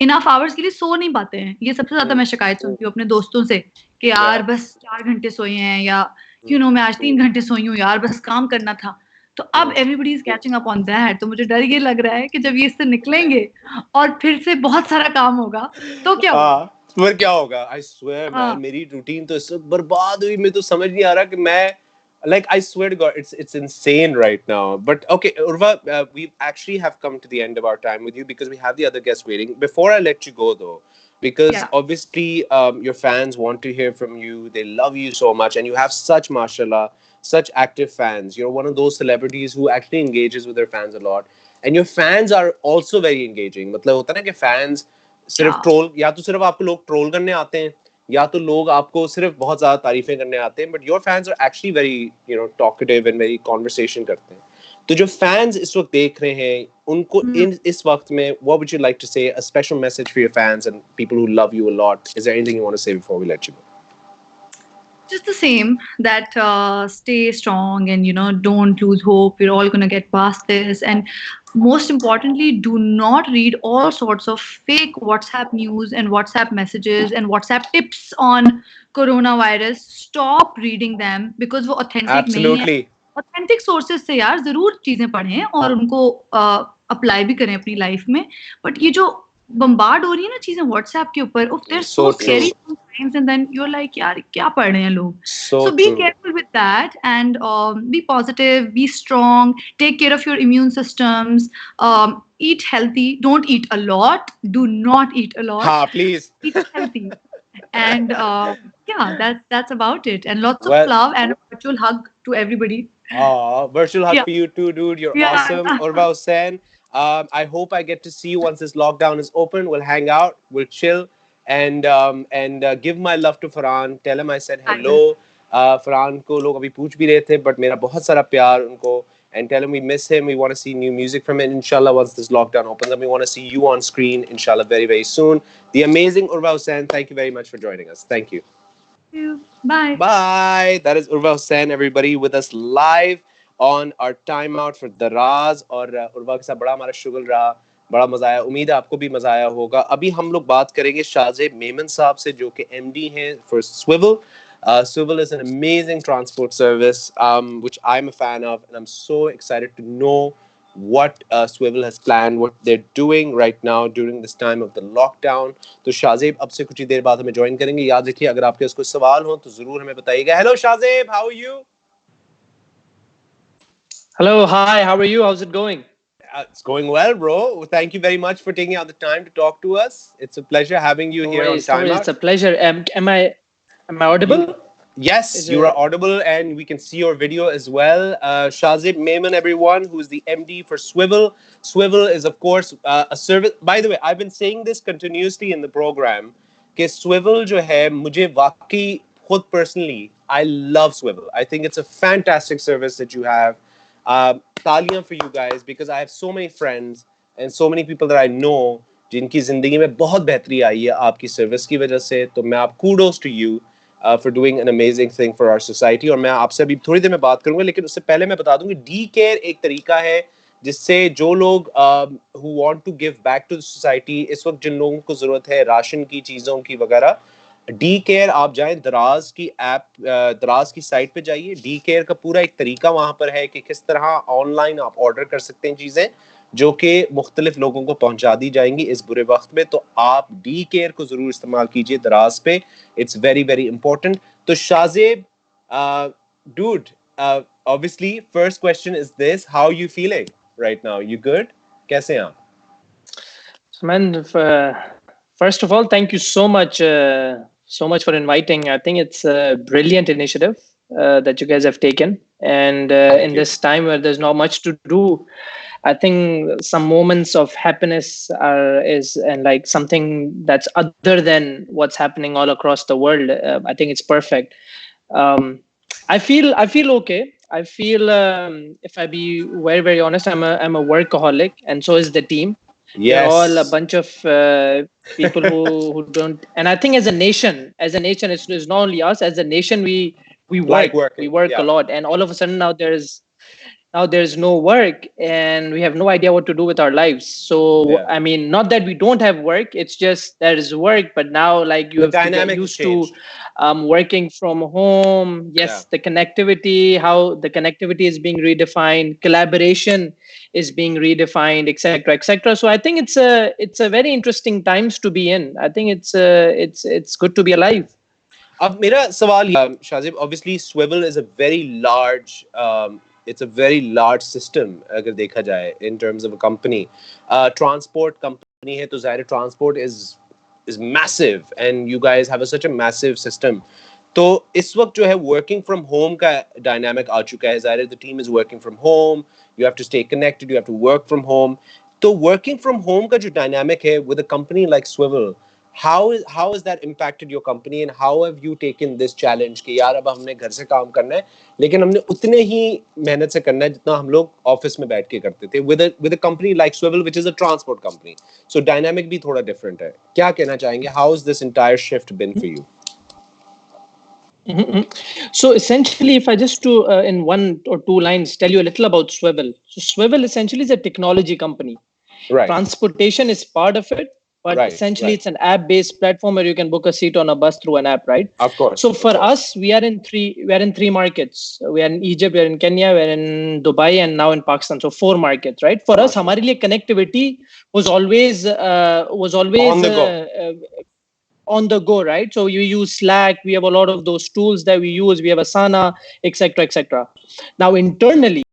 इनफ आवर्स के लिए सो नहीं पाते हैं. ये सबसे ज्यादा मैं शिकायत सुनती हूँ अपने दोस्तों से कि यार बस 4 घंटे सोए हैं, या मैं आज 3 घंटे सोई हूँ यार, बस काम करना था. तो अब everybody is catching up on that. तो मुझे डर ये लग रहा है कि जब ये इससे निकलेंगे और फिर से बहुत सारा काम होगा तो क्या होगा. फिर क्या होगा? आई स्वेयर मैन, मेरी रूटीन तो इस वक्त बर्बाद हुई. मैं तो समझ नहीं आ रहा कि मैं I swear to God, it's insane right now. But okay, Urwa, we actually have come to the end of our time with you because we have the other guests waiting. Before I let you go though, because obviously your fans want to hear from you. They love you so much, and you have such, mashallah, such active fans. You're one of those celebrities who actually engages with their fans a lot, and your fans are also very engaging. मतलब होता है ना कि fans सिर्फ troll, या तो सिर्फ आपको लोग ट्रोल करने आते हैं, या तो लोग आपको सिर्फ बहुत ज्यादा तारीफें करने आते हैं, but your fans are actually very talkative and very conversation करते हैं. तो जो फैंस इस वक्त देख रहे हैं उनको इस वक्त में what would you like to say, a special message for your fans and people who love you a lot? Is there anything you want to say before we let you go? Just the same, that stay strong and don't lose hope. We're all going to get past this, and most importantly, do not read all sorts of fake WhatsApp news and WhatsApp messages and WhatsApp tips on coronavirus. Stop reading them because वो authentic नहीं है. Absolutely. Authentic sources से यार जरूर चीजें पढ़ें और उनको अप्लाई भी करें अपनी लाइफ में. बट ये जो बम्बार्ड हो रही है ना चीजें व्हाट्सएप के ऊपर, उफ, they're so So scary true. sometimes, and then you're like, यार क्या पढ़ रहे हैं लोग. So So be true. careful with that, and be positive, be strong, take care of your immune systems, eat healthy, don't eat a lot, do not eat a lot, Ha, please. eat healthy. And yeah, that's about it, and lots of Well, love and a virtual hug to everybody. virtual hug Yeah, for you too, dude. You're yeah. awesome. Urwa Hocane. I hope I get to see you once this lockdown is open. We'll hang out, we'll chill, and give my love to Farhan. Tell him I said I will. hello. Farhan को लोग अभी पूछ भी रहे थे, but मेरा बहुत सारा प्यार उनको. And tell him we miss him. We want to see new music from him. Inshallah, once this lockdown opens up, we want to see you on screen. Inshallah, very very soon. The amazing Urwa Hocane. Thank you very much for joining us. Thank you. You. Bye. Bye. That is Urwa Hussain, everybody, with us live on our timeout for Daraz. और उर्वा के साथ बड़ा हमारा शुगल रहा, बड़ा मजा आया. उम्मीद है आपको भी मजा आया होगा. अभी हम लोग बात करेंगे शाहजेब मेमन साहब से, जो कि MD हैं for Swivel. Swivel is an amazing transport service, which I'm a fan of, and I'm so excited to know what Swivel has planned, what they're doing right now during this time of the lockdown. तो शाहजेब अब से कुछ ही देर बाद हमें join करेंगे. याद रखिए, अगर आपके कोई सवाल हो तो जरूर हमें बताइएगा. Hello Shahzeb, how are you? Hello, hi, how are you? How's it going? It's going well, bro. Thank you very much for taking out the time to talk to us. It's a pleasure having you No here on worries, no worries. It's Timeout. a pleasure. Am I audible? Yes, Is you are it audible, and we can see your video as well. Shazib Maiman, everyone, who is the MD for Swivel. Swivel is, of course, a service. By the way, I've been saying this continuously in the program. कि Swivel जो है, मुझे वाकई खुद personally, I love Swivel. I think it's a fantastic service that you have. तालियां for you guys, because I have so many friends and so many people that I know जिनकी जिंदगी में बहुत बेहतरी आई है आपकी सर्विस की वजह से. तो मैं आप kudos to you for doing an amazing thing for our society. और मैं आपसे अभी थोड़ी देर में बात करूंगा, लेकिन उससे पहले मैं बता दूं कि डी केयर एक तरीका है जिससे जो लोग who want to give back to the society, इस वक्त जिन लोगों को जरूरत है राशन की, चीजों की वगैरह, डी केयर आप जाएं, दराज की ऐप, दराज की साइट पे जाइए. डी केयर का पूरा एक तरीका वहां पर है कि किस तरह ऑनलाइन आप ऑर्डर कर सकते हैं चीजें जो कि मुख्तलिफ लोगों को पहुंचा दी जाएंगी इस बुरे वक्त में. तो आप डी केयर को जरूर इस्तेमाल कीजिए दराज पे. It's very very important. तो Shahzeb, dude, obviously first question is this: how you feeling right now? You good? कैसे हैं आप? so, man? First of all, thank you so much for inviting. I think it's a brilliant initiative that you guys have taken, and in this time where there's not much to do, I think some moments of happiness is and like something that's other than what's happening all across the world. I think it's perfect. Um, I feel okay. I feel if I be very honest, I'm a workaholic, and so is the team. We're all a Yes. bunch of people who don't. And I think as a nation, it's not only us. As a nation, we Like work, working. we work a Yeah. lot, and all of a sudden now there's no work and we have no idea what to do with our lives. So Yeah. I mean, not that we don't have work, it's just there is work, but now like you The have to get dynamic has used to changed. working from home. Yeah. Yes, the connectivity, how the connectivity is being redefined, collaboration is being redefined, etc., etc. So I think it's a very interesting times to be in. I think it's good to be alive. अब मेरा सवाल Shajib, obviously Swivel is a very large, it's a very large system अगर देखा जाए in terms of a company. Transport company है तो ज़ाहिर transport is massive, and you guys have such a massive system. तो इस वक्त जो है working from home का dynamic आ चुका है. ज़ाहिर the team is working from home, you have to stay connected, you have to work from home. तो working from home का जो dynamic है with a company like Swivel, how has that impacted your company, and how have you taken this challenge कि यार अब हमने घर से काम करना है लेकिन हमने उतने ही मेहनत से करना है जितना हम लोग ऑफिस में बैठ के करते थे with a company like Swivel, which is a transport company. So dynamic भी थोड़ा different है. क्या कहना चाहेंगे? How has this entire shift been for you? Mhm. So essentially, if I just to in one or two lines tell you a little about Swivel. So Swivel essentially is a technology company. Right. Transportation is part of it, but Right. essentially Right. it's an app-based platform where you can book a seat on a bus through an app, right? Of So course. Of for course. us, we are in three markets. We are in Egypt, we are in Kenya, we are in Dubai, and now in Pakistan. So four markets, right? For us, Mashallah. हमारे लिए connectivity was always On the go. on the go, right? So you use Slack. We have a lot of those tools that we use. We have Asana, etc., etc. Now internally,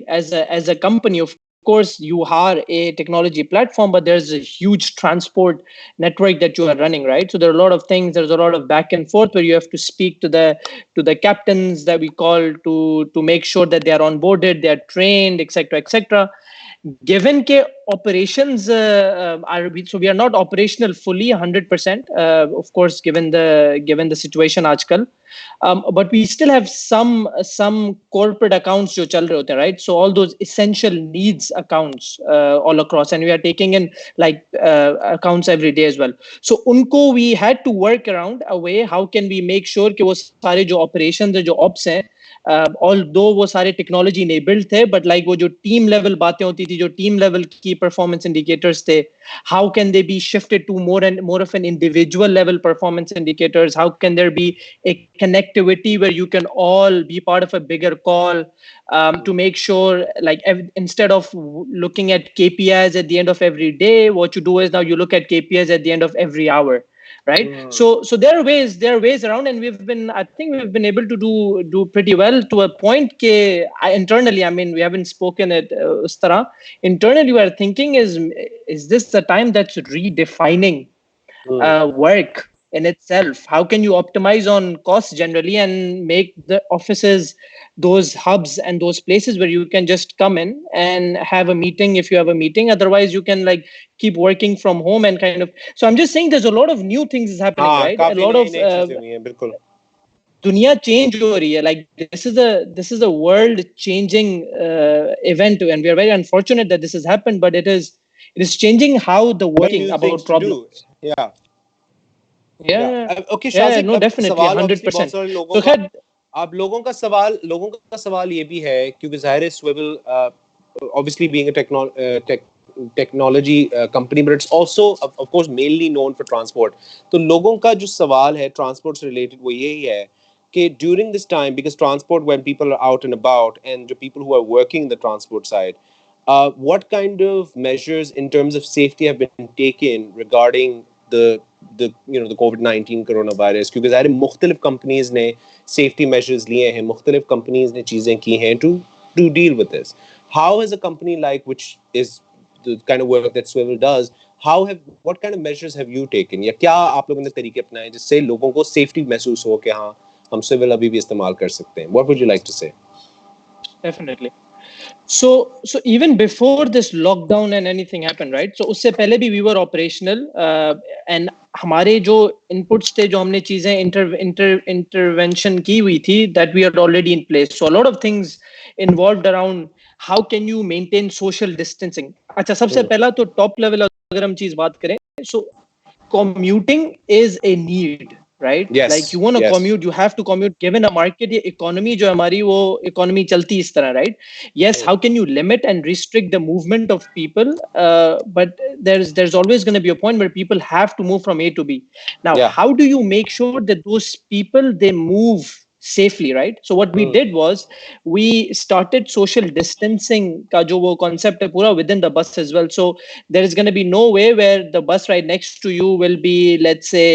as a company, of course, you are a technology platform, but there's a huge transport network that you are running, right? So there are a lot of things. There's a lot of back and forth where you have to speak to the captains that we call to make sure that they are onboarded, they are trained, etc., etc. Given ke operations so we are not operational fully 100%, of course, given the situation aajkal, but we still have some corporate accounts jo chal rahe hote hain, right? So all those essential needs accounts all across, and we are taking in like accounts every day as well. So unko we had to work around a way how can we make sure कि वो सारे जो operations जो ops हैं, although वो सारे technology enabled थे, but like वो जो टीम लेवल बातें होती थी, जो टीम लेवल की परफॉर्मेंस इंडिकेटर्स थे, how can they be shifted to more of an individual level performance indicators? How can there be a connectivity where you can all be part of a bigger call, to make sure like instead of looking at KPIs at the end of every day, what you do is now you look at KPIs at the end of every hour, right? So there are ways around, and I think we've been able to do pretty well to a point internally, I mean, we haven't spoken it us tarah. Internally we are thinking, is this the time that's redefining work in itself? How can you optimize on costs generally and make the offices those hubs and those places where you can just come in and have a meeting if you have a meeting? Otherwise, you can like keep working from home and kind of. So I'm just saying, there's a lot of new things is happening, हाँ, right? A काफी lot नई of नई चीजें हुई हैं, बिल्कुल. दुनिया change हो रही है. Like this is a world changing event, and we are very unfortunate that this has happened. But it is changing how the working New things about to do. problems. Yeah. Yeah, या yeah, okay yeah, Shajib, no, अब definitely, सवाल obviously बहुत 100%. सारे लोगों So, का, had अब लोगों का सवाल ये भी है, क्योंकि जाहिर है swivel obviously being a technology company, but it's also of course mainly known for transport. तो लोगों का जो सवाल है transport से related वो यही है कि during this time, because transport, when people are out and about and the people who are working in the transport side, what kind of measures in terms of safety have been taken regarding the COVID-19 coronavirus? क्योंकि ज़ाहिर है मुख्तलिफ companies ने safety measures लिए हैं, मुख्तलिफ companies ने चीज़ें की हैं to deal with this. How has a company like, which is the kind of work that Swivel does, what kind of measures have you taken, या क्या आप लोगों ने तरीके अपनाए जिससे लोगों को safety महसूस हो कि हाँ हम Swivel अभी भी इस्तेमाल कर सकते हैं? What would you like to say? definitely. So even before this lockdown and anything happened, right? So उससे पहले भी we were operational, and हमारे जो inputs थे, जो हमने चीजें intervention की हुई थी, that we are already in place. So a lot of things involved around how can you maintain social distancing. अच्छा, सबसे पहला तो top level अगर हम चीज बात करें, so commuting is a need, right? Like you Yes, want to yes. commute, you have to commute. Given a market, ये economy जो हमारी वो economy चलती इस तरह, right? Yes, how can you limit and restrict the movement of people? But there's always going to be a point where people have to move from A to B. Now, Yeah. how do you make sure that those people they move safely, right? So what we did was we started social distancing का जो वो concept है पूरा within the bus as well. So there is going to be no way where the bus right next to you will be, let's say,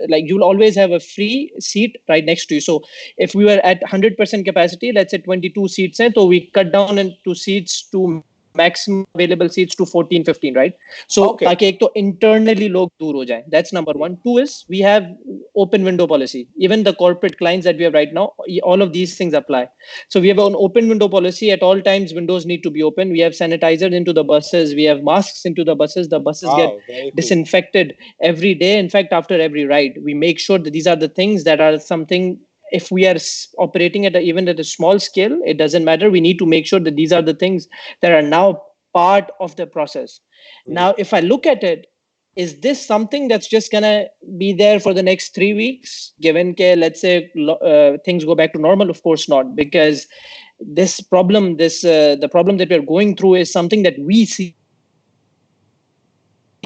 like you'll always have a free seat right next to you. So if we were at 100% capacity, let's say 22 seats, so we cut down into seats to maximum available seats to 14, 15, right? So Okay. ताकि एक तो internally लोग दूर हो जाए. That's number one. Two is we have open window policy. Even the corporate clients that we have right now, all of these things apply. So we have an open window policy. At all times, windows need to be open. We have sanitizers into the buses. We have masks into the buses. The buses get Wow, very cool. disinfected every day. In fact, after every ride, we make sure that these are the things that are something. If we are operating even at a small scale, it doesn't matter. We need to make sure that these are the things that are now part of the process. Now, if I look at it, is this something that's just gonna be there for the next 3 weeks? Given that, let's say things go back to normal, of course not, because this problem, the problem that we're going through is something that we see,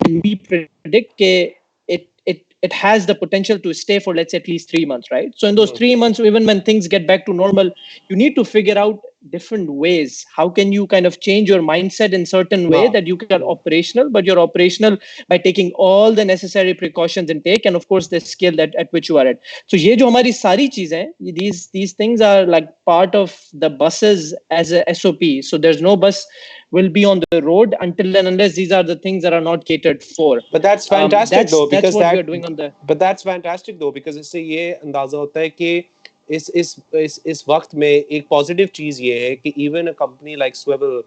we predict it has the potential to stay for, let's say, at least 3 months, right? So in those 3 months, even when things get back to normal, you need to figure out different ways. How can you kind of change your mindset in certain way that you are operational, but you're operational by taking all the necessary precautions and take, and of course the skill that at which you are at. So ye jo hamari sari cheezein, these things are like part of the buses as a SOP. So there's no bus will be on the road until and unless these are the things that are not catered for. But that's fantastic though, That's because what we are doing on the. but that's fantastic though, because इससे ये अंदाजा होता है कि इस वक्त में एक पॉजिटिव चीज ये है कि even a company like Swivel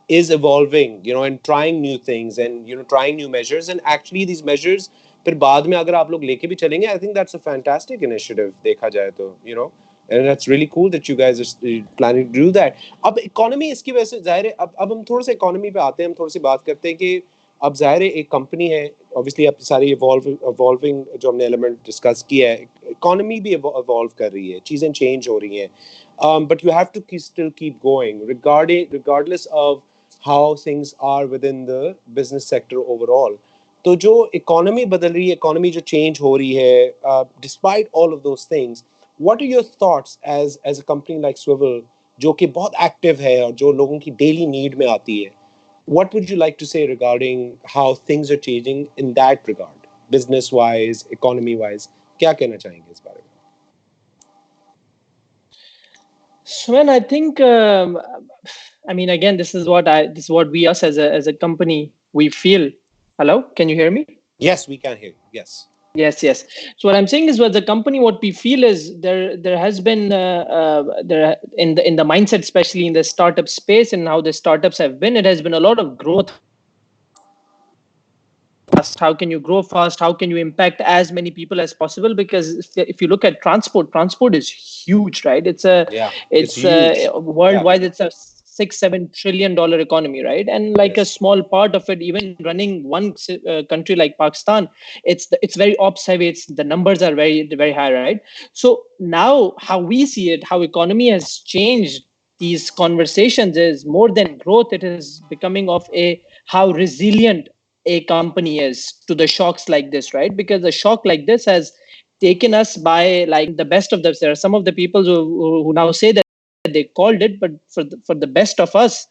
is evolving, and trying new things, and trying new measures, and actually these measures फिर बाद में अगर आप लोग लेके भी चलेंगे, I think that's a fantastic initiative देखा जाए तो. And that's really cool that you guys are planning to do that. अब इकोनॉमी इसकी वजह से जाहिर है, अब हम थोड़ा सा इकोनॉमी पे आते हैं, हम थोड़ी सी बात करते हैं कि अब जाहिर है एक कंपनी है, ऑब्वियसली अब सारी इवॉल्विंग जो हमने एलिमेंट डिस्कस किया है, इकोनॉमी भी इवॉल्व कर रही है, चीज़ें चेंज हो रही हैं, but you have to still keep going regardless of how things are within the business sector overall. तो जो इकोनॉमी बदल रही है, इकोनॉमी जो चेंज हो रही है, despite all of those things, what are your thoughts as a company like Swivel, जो कि बहुत एक्टिव है और जो लोगों की डेली नीड में आती है? What would you like to say regarding how things are changing in that regard, business wise, economy wise? क्या कहना चाहेंगे इस बारे में? So, man, I think, I mean, again, this is what we, us as a company, we feel. Hello, can you hear me? Yes, we can hear you. Yes. Yes. So what I'm saying is, what the company, what we feel is there has been there in the mindset, especially in the startup space and how the startups have been. It has been a lot of growth. How can you grow fast? How can you impact as many people as possible? Because if you look at transport is huge, right? It's worldwide. It's a $6-7 trillion economy, right? And like a small part of it, even running one country like Pakistan, it's very ops heavy. The numbers are very, very high, right? So now how we see it, how economy has changed these conversations is more than growth. It is becoming of how resilient a company is to the shocks like this, right? Because a shock like this has taken us by like the best of them. There are some of the people who now say that they called it, but for the best of us,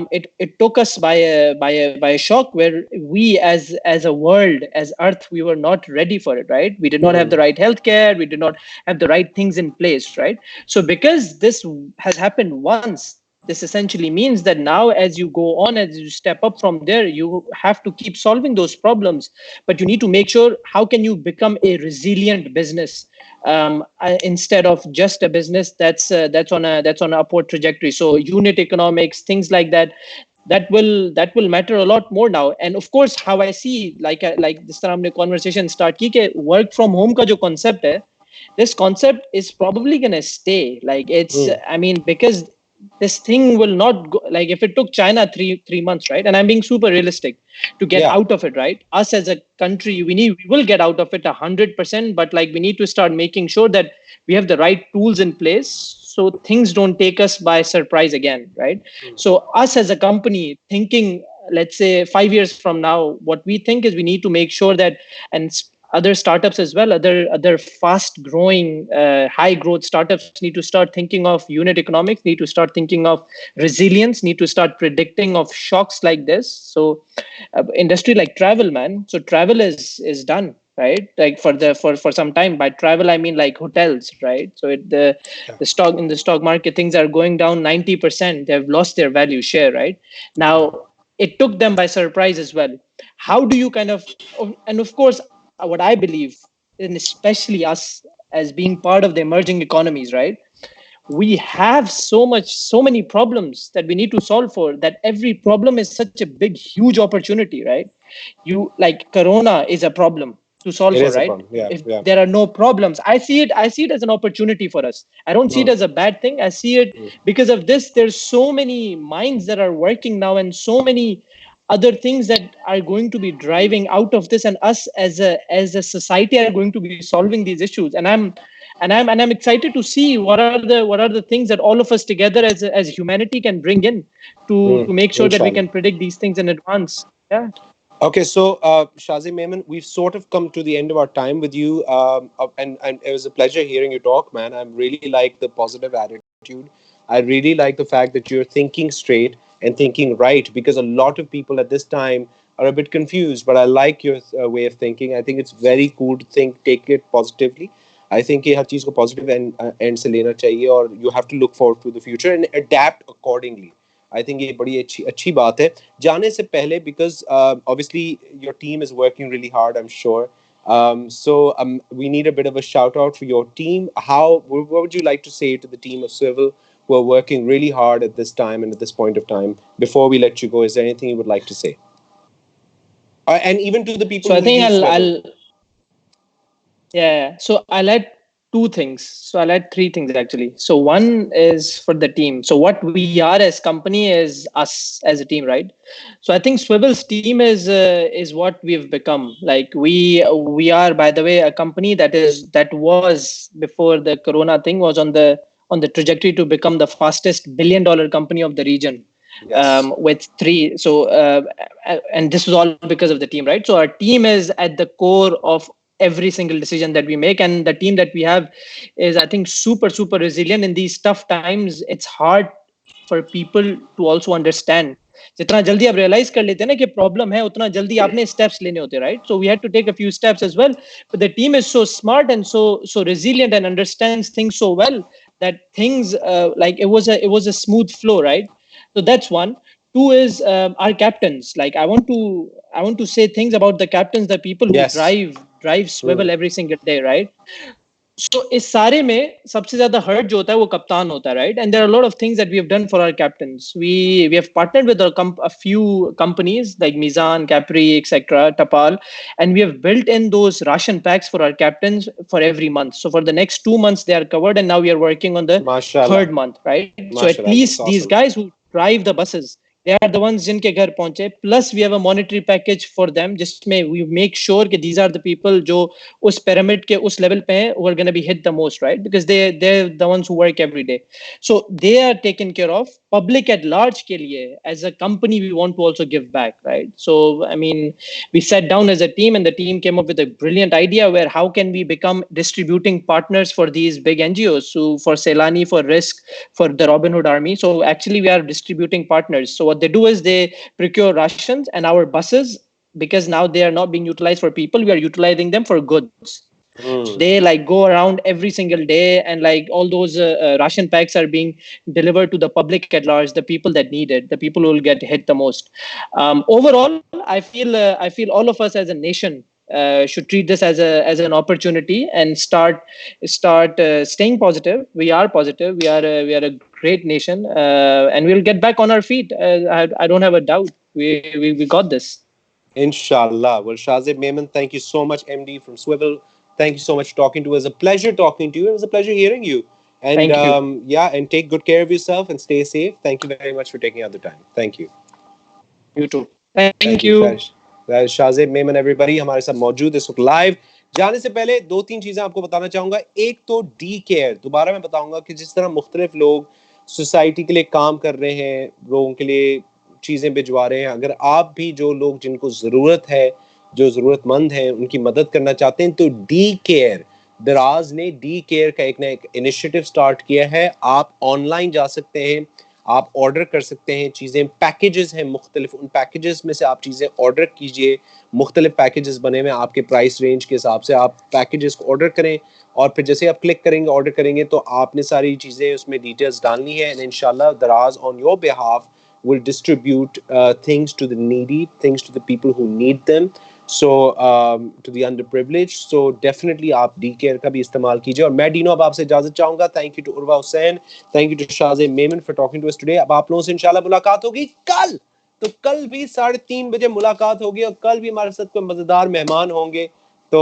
it took us by a shock where we as a world, as Earth, we were not ready for it, right? We did not have the right healthcare, we did not have the right things in place, right? So because this has happened once, this essentially means that now as you go on, as you step up from there, you have to keep solving those problems, but you need to make sure how can you become a resilient business instead of just a business that's on an upward trajectory. So unit economics, things like that, that will matter a lot more now. And of course, how I see, like this time हमने conversation start की कि work from home का जो concept है, this concept is probably gonna stay. Like it's, I mean, because this thing will not go, like if it took China three months, right? And I'm being super realistic to get out of it, right? Us as a country, we will get out of it 100%, but like we need to start making sure that we have the right tools in place so things don't take us by surprise again, right? So us as a company thinking, let's say 5 years from now, what we think is we need to make sure that, and other startups as well, other fast growing, high growth startups need to start thinking of unit economics, need to start thinking of resilience, need to start predicting of shocks like this. So industry like travel, man. So travel is done, right? Like for some time. By travel, I mean like hotels, right? So the stock market, things are going down 90%. They've lost their value share, right? Now it took them by surprise as well. How do you kind of, and of course, what I believe, and especially us as being part of the emerging economies, right? We have so many problems that we need to solve for, that every problem is such a big, huge opportunity, right? You like Corona is a problem to solve for, right? If there are no problems, I see it as an opportunity for us. I don't see it as a bad thing. I see it because of this. There's so many minds that are working now, and so many other things that are going to be driving out of this, and us as a society are going to be solving these issues. And I'm excited to see what are the things that all of us together as humanity can bring in to make sure that we Inshallah. can predict these things in advance. Yeah. Okay, so Shazim Mehman, we've sort of come to the end of our time with you, and it was a pleasure hearing you talk, man. I really like the positive attitude. I really like the fact that you're thinking straight and thinking right, because a lot of people at this time are a bit confused. But I like your way of thinking. I think it's very cool to think, take it positively. I think कि हर चीज़ को positive end से लेना चाहिए, और you have to look forward to the future and adapt accordingly. I think ये बड़ी अच्छी अच्छी बात है. जाने से पहले, because obviously your team is working really hard, I'm sure. So we need a bit of a shout out for your team. What would you like to say to the team of Swivel who are working really hard at this time and at this point of time? Before we let you go, is there anything you would like to say? And even to the people So I who think use Swivel. I'll Yeah, so I'll add two things. So I'll add three things actually. So one is for the team. So what we are as company is us as a team, right? So I think Swivel's team is what we've become. Like we are, by the way, a company that was before the Corona thing was on the trajectory to become the fastest billion-dollar company of the region. Yes. With three. And this was all because of the team, right? So our team is at the core of every single decision that we make, and the team that we have is, I think, super resilient in these tough times. It's hard for people to also understand. जितना जल्दी आप realize कर लेते हैं ना कि problem है, उतना जल्दी आपने steps लेने होते हैं, right? So we had to take a few steps as well. But the team is so smart and so resilient and understands things so well that things like it was a smooth flow, right? So that's one. Two is our captains. Like I want to say things about the captains, the people who Yes. drive Swivel every single day, right? So इस सारे में सबसे ज्यादा hurt जो होता है वो कप्तान होता है, right? And there are a lot of things that we have done for our captains. We have partnered with a few companies like Mizan, Capri, etc., Tapal, and we have built in those ration packs for our captains for every month. So for the next 2 months they are covered, and now we are working on the Mashallah. third month, right? So at Mashallah, least that's these awesome. guys who drive the buses, they are the ones जिनके घर पहुंचे. Plus we have a monetary package for them जिसमें we make sure कि these are the people जो उस pyramid के उस level पे हैं, who are going to be hit the most, right? Because they're the ones who work every day. So they are taken care of. Public at large के लिए, as a company, we want to also give back, right? So I mean, we sat down as a team, and the team came up with a brilliant idea where how can we become distributing partners for these big NGOs, so for Selani, for Risk, for the Robin Hood Army. So actually we are distributing partners. So what they do is they procure rations, and our buses, because now they are not being utilized for people, we are utilizing them for goods. So they like go around every single day, and like all those ration packs are being delivered to the public at large, the people that need it, the people who will get hit the most. Overall, I feel all of us as a nation should treat this as an opportunity and start staying positive. We are positive. We are a great nation, and we'll get back on our feet. I don't have a doubt. We got this. Inshallah. Well, Shazib Mehman, thank you so much, MD from Swivel. Thank you so much for talking to us. A pleasure talking to you. It was a pleasure hearing you. And Thank you. yeah, and take good care of yourself and stay safe. Thank you very much for taking out the time. Thank you. You too. Thank thank you you. Shajib Memon everybody हमारे साथ मौजूद है इस वक्त live. जाने से पहले दो तीन चीजें आपको बताना चाहूंगा. एक तो डी केयर, दोबारा मैं बताऊंगा कि जिस तरह मुख्तलिफ लोग सोसाइटी के लिए काम कर रहे हैं, लोगों के लिए चीजें भिजवा रहे हैं, अगर आप भी जो लोग जिनको जरूरत है, जो जरूरतमंद हैं, उनकी मदद करना चाहते हैं, तो डी केयर दराज ने डी केयर का एक नया इनिशिएटिव स्टार्ट किया है. आप ऑनलाइन जा सकते हैं, आप ऑर्डर कर सकते हैं चीज़ें. पैकेजेस हैं मुख्तलिफ, उन पैकेजेस में से आप चीज़ें ऑर्डर कीजिए. मुख्तलिफ पैकेजेस बने हुए हैं आपके प्राइस रेंज के हिसाब से. आप पैकेजेस को ऑर्डर करें, और फिर जैसे आप क्लिक करेंगे, ऑर्डर करेंगे, तो आपने सारी चीज़ें उसमें डिटेल्स डालनी है, एंड इंशाल्लाह दराज on your behalf will distribute things to the needy, things to the people who need them. So to the underprivileged. So definitely आप डी केयर का भी इस्तेमाल कीजिए. और मैं डीनो अब आपसे इजाजत चाहूंगा. Thank you to Urwa Hussain, thank you to Shaze Memon for talking to us today. अब आप लोगों से इंशाल्लाह मुलाकात होगी कल. तो कल भी 3:30 बजे मुलाकात होगी, और कल भी हमारे साथ कोई मजेदार मेहमान होंगे. तो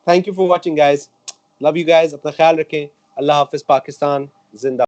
thank you for watching guys. Love you guys. अपना ख्याल रखें. अल्लाह हाफिज. पाकिस्तान जिंदा.